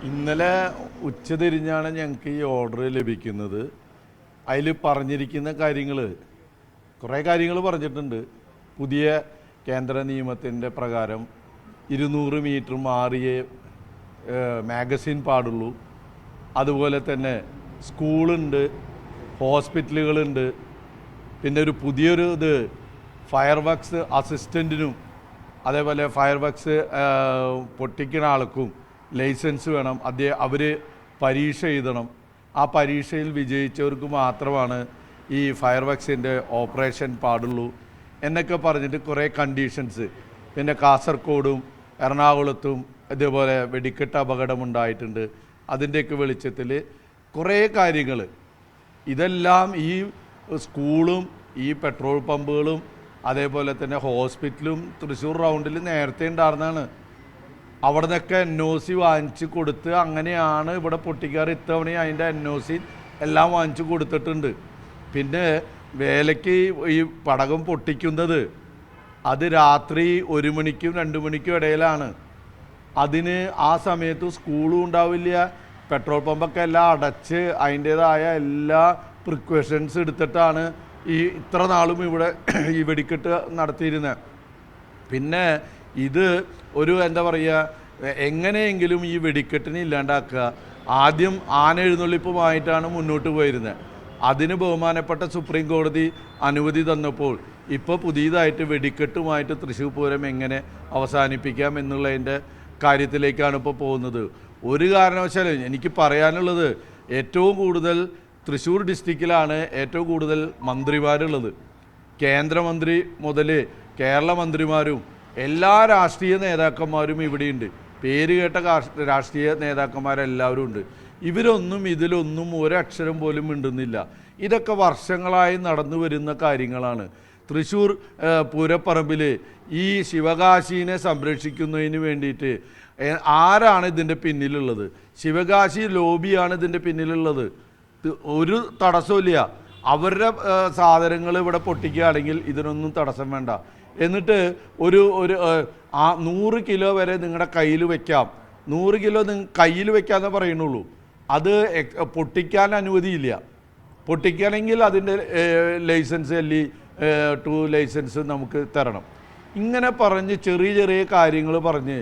ഇന്നലെ ഉച്ചതിരിഞ്ഞാണ് ഞങ്ങൾക്ക് ഈ ഓർഡർ ലഭിക്കുന്നത്. അതിൽ പറഞ്ഞിരിക്കുന്ന കാര്യങ്ങൾ കുറേ കാര്യങ്ങൾ പറഞ്ഞിട്ടുണ്ട്. പുതിയ കേന്ദ്ര നിയമത്തിൻ്റെ പ്രകാരം 200 മീറ്റർ മാറിയേ മാഗസിൻ പാടുള്ളൂ. അതുപോലെ തന്നെ സ്കൂളുണ്ട്, ഹോസ്പിറ്റലുകളുണ്ട്. പിന്നെ ഒരു പുതിയൊരു ഫയർ വർക്സ് അസിസ്റ്റൻറ്റിനും അതേപോലെ ഫയർ വർക്സ് പൊട്ടിക്കുന്ന ആൾക്കും ലൈസൻസ് വേണം. അവർ പരീക്ഷ എഴുതണം. ആ പരീക്ഷയിൽ വിജയിച്ചവർക്ക് മാത്രമാണ് ഈ ഫയർ വർക്സിൻ്റെ ഓപ്പറേഷൻ പാടുള്ളൂ എന്നൊക്കെ പറഞ്ഞിട്ട് കുറേ കണ്ടീഷൻസ്. പിന്നെ കാസർഗോഡും എറണാകുളത്തും ഇതേപോലെ വെടിക്കെട്ട് അപകടമുണ്ടായിട്ടുണ്ട്. അതിൻ്റെയൊക്കെ വെളിച്ചത്തിൽ കുറേ കാര്യങ്ങൾ. ഇതെല്ലാം ഈ സ്കൂളും ഈ പെട്രോൾ പമ്പുകളും അതേപോലെ തന്നെ ഹോസ്പിറ്റലും തൃശ്ശൂർ റൗണ്ടിൽ നേരത്തെ ഉണ്ടായിരുന്നതാണ്. അവിടെ നിന്നൊക്കെ NOC വാങ്ങിച്ച് കൊടുത്ത് അങ്ങനെയാണ് ഇവിടെ പൊട്ടിക്കാറ്. ഇത്തവണ അതിൻ്റെ NOC എല്ലാം വാങ്ങിച്ച് കൊടുത്തിട്ടുണ്ട്. പിന്നെ വേലയ്ക്ക് ഈ പടകം പൊട്ടിക്കുന്നത് അത് രാത്രി 1 മണിക്കും 2 മണിക്കും ഇടയിലാണ്. അതിന് ആ സമയത്ത് സ്കൂളും ഉണ്ടാവില്ല. പെട്രോൾ പമ്പൊക്കെ എല്ലാം അടച്ച് അതിൻ്റേതായ എല്ലാ പ്രിക്കോഷൻസ് എടുത്തിട്ടാണ് ഇത്ര നാളും ഇവിടെ ഈ വെടിക്കെട്ട് നടത്തിയിരുന്നത്. പിന്നെ ഇത് ഒരു എന്താ പറയുക, എങ്ങനെയെങ്കിലും ഈ വെടിക്കെട്ടിനെ ഇല്ലാണ്ടാക്കുക. ആദ്യം ആന എഴുന്നള്ളിപ്പുമായിട്ടാണ് മുന്നോട്ട് പോയിരുന്നത്. അതിന് ബഹുമാനപ്പെട്ട സുപ്രീം കോടതി അനുമതി തന്നപ്പോൾ ഇപ്പോൾ പുതിയതായിട്ട് വെടിക്കെട്ടുമായിട്ട് തൃശ്ശൂർ പൂരം എങ്ങനെ അവസാനിപ്പിക്കാം എന്നുള്ളതിൻ്റെ കാര്യത്തിലേക്കാണ് ഇപ്പോൾ പോകുന്നത്. ഒരു കാരണവശാലും എനിക്ക് പറയാനുള്ളത്, ഏറ്റവും കൂടുതൽ തൃശ്ശൂർ ഡിസ്ട്രിക്റ്റിലാണ് ഏറ്റവും കൂടുതൽ മന്ത്രിമാരുള്ളത്. കേന്ദ്രമന്ത്രി മുതൽ കേരള മന്ത്രിമാരും എല്ലാ രാഷ്ട്രീയ നേതാക്കന്മാരും ഇവിടെയുണ്ട്. പേര് കേട്ട രാഷ്ട്രീയ നേതാക്കന്മാരെല്ലാവരും ഉണ്ട്. ഇവരൊന്നും ഇതിലൊന്നും ഒരക്ഷരം പോലും മിണ്ടുന്നില്ല. ഇതൊക്കെ വർഷങ്ങളായി നടന്നു വരുന്ന കാര്യങ്ങളാണ്. തൃശ്ശൂർ പൂരപ്പറമ്പിൽ ഈ ശിവകാശിനെ സംരക്ഷിക്കുന്നതിന് വേണ്ടിയിട്ട് ആരാണ് ഇതിൻ്റെ പിന്നിലുള്ളത്? ശിവകാശി ലോബിയാണ് ഇതിൻ്റെ പിന്നിലുള്ളത്. ഒരു തടസ്സമില്ല. അവരുടെ സാധനങ്ങൾ ഇവിടെ പൊട്ടിക്കുകയാണെങ്കിൽ ഇതിനൊന്നും തടസ്സം വേണ്ട. എന്നിട്ട് ഒരു 100 കിലോ വരെ നിങ്ങളുടെ കയ്യിൽ വെക്കാം. 100 കിലോ കയ്യിൽ വെക്കാമെന്നേ പറയുന്നുള്ളൂ. അത് പൊട്ടിക്കാൻ അനുമതിയില്ല. പൊട്ടിക്കണമെങ്കിൽ അതിൻ്റെ ലൈസൻസ് LE2 ലൈസൻസ് നമുക്ക് തരണം. ഇങ്ങനെ പറഞ്ഞ് ചെറിയ ചെറിയ കാര്യങ്ങൾ പറഞ്ഞ്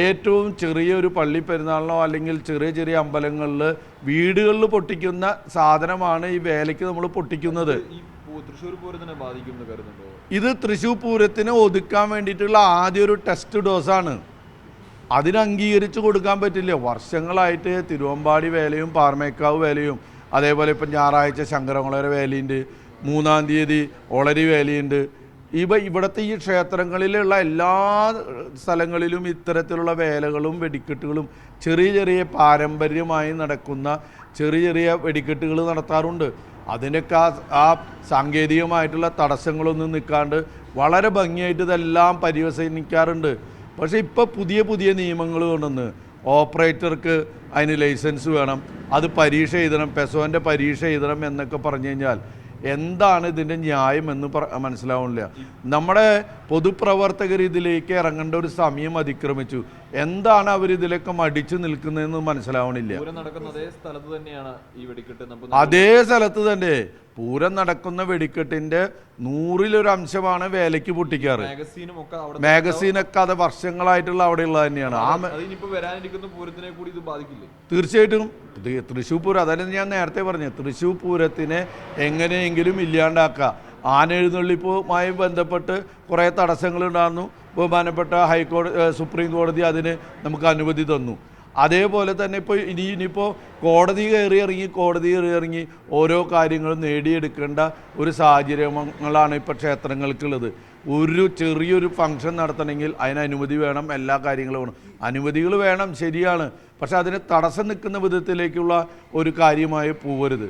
ഏറ്റവും ചെറിയൊരു പള്ളി പെരുന്നാളിനോ അല്ലെങ്കിൽ ചെറിയ ചെറിയ അമ്പലങ്ങളിൽ വീടുകളിൽ പൊട്ടിക്കുന്ന സാധനമാണ് ഈ വേലയ്ക്ക് നമ്മൾ പൊട്ടിക്കുന്നത്. ഇത് തൃശ്ശൂർ പൂരത്തിന് ഒതുക്കാൻ വേണ്ടിയിട്ടുള്ള ആദ്യ ഒരു ടെസ്റ്റ് ഡോസാണ്. അതിന് അംഗീകരിച്ച് കൊടുക്കാൻ പറ്റില്ല. വർഷങ്ങളായിട്ട് തിരുവമ്പാടി വേലയും പാർമേക്കാവ് വേലയും അതേപോലെ ഇപ്പം ഞായറാഴ്ച ശങ്കരകുളങ്ങര വേലയുണ്ട്, 3-ാം തീയതി ഒളരി വേലയുണ്ട്. ഇവിടുത്തെ ഈ ക്ഷേത്രങ്ങളിലുള്ള എല്ലാ സ്ഥലങ്ങളിലും ഇത്തരത്തിലുള്ള വേലകളും വെടിക്കെട്ടുകളും ചെറിയ ചെറിയ പാരമ്പര്യമായി നടക്കുന്ന ചെറിയ ചെറിയ വെടിക്കെട്ടുകൾ നടത്താറുണ്ട്. അതിനൊക്കെ ആ സാങ്കേതികമായിട്ടുള്ള തടസ്സങ്ങളൊന്നും നിൽക്കാണ്ട് വളരെ ഭംഗിയായിട്ട് ഇതെല്ലാം പര്യവസാനിക്കാറുണ്ട്. പക്ഷേ ഇപ്പോൾ പുതിയ പുതിയ നിയമങ്ങൾ കൊണ്ടുവന്ന് ഓപ്പറേറ്റർക്ക് അതിന് ലൈസൻസ് വേണം, അത് പരീക്ഷ എഴുതണം, പെസോൻ്റെ പരീക്ഷ എഴുതണം എന്നൊക്കെ പറഞ്ഞു കഴിഞ്ഞാൽ എന്താണ് ഇതിൻ്റെ ന്യായം എന്ന് മനസ്സിലാവുന്നില്ല. നമ്മുടെ പൊതുപ്രവർത്തകർ ഇതിലേക്ക് ഇറങ്ങേണ്ട ഒരു സമയം അതിക്രമിച്ചു. എന്താണ് അവരിതിലൊക്കെ മടിച്ചു നിൽക്കുന്നതെന്ന് മനസ്സിലാവണില്ല. അതേ സ്ഥലത്ത് തന്നെ പൂരം നടക്കുന്ന വെടിക്കെട്ടിന്റെ 100-ൽ 1 അംശമാണ് വേലയ്ക്ക് പൊട്ടിക്കാറ്. മാഗസീനൊക്കെ അത് വർഷങ്ങളായിട്ടുള്ള അവിടെയുള്ള തന്നെയാണ്. തീർച്ചയായിട്ടും തൃശ്ശൂർ പൂരം, അതായത് ഞാൻ നേരത്തെ പറഞ്ഞത്, തൃശ്ശൂർ പൂരത്തിനെ എങ്ങനെയെങ്കിലും ഇല്ലാണ്ടാക്കുക. ആന എഴുന്നള്ളിപ്പുമായി ബന്ധപ്പെട്ട് കുറേ തടസ്സങ്ങളുണ്ടായിരുന്നു. ബഹുമാനപ്പെട്ട സുപ്രീം കോടതി അതിന് നമുക്ക് അനുമതി തന്നു. അതേപോലെ തന്നെ ഇപ്പോൾ ഇനിയിപ്പോൾ കോടതി കയറി ഇറങ്ങി ഓരോ കാര്യങ്ങളും നേടിയെടുക്കേണ്ട ഒരു സാഹചര്യങ്ങളാണ് ഇപ്പോൾ ക്ഷേത്രങ്ങൾക്കുള്ളത്. ഒരു ചെറിയൊരു ഫംഗ്ഷൻ നടത്തണമെങ്കിൽ അതിന് അനുമതി വേണം, എല്ലാ കാര്യങ്ങളും വേണം. അനുമതികൾ വേണം, ശരിയാണ്. പക്ഷെ അതിന് തടസ്സം നിൽക്കുന്ന വിധത്തിലേക്കുള്ള ഒരു കാര്യമായി പോകരുത്.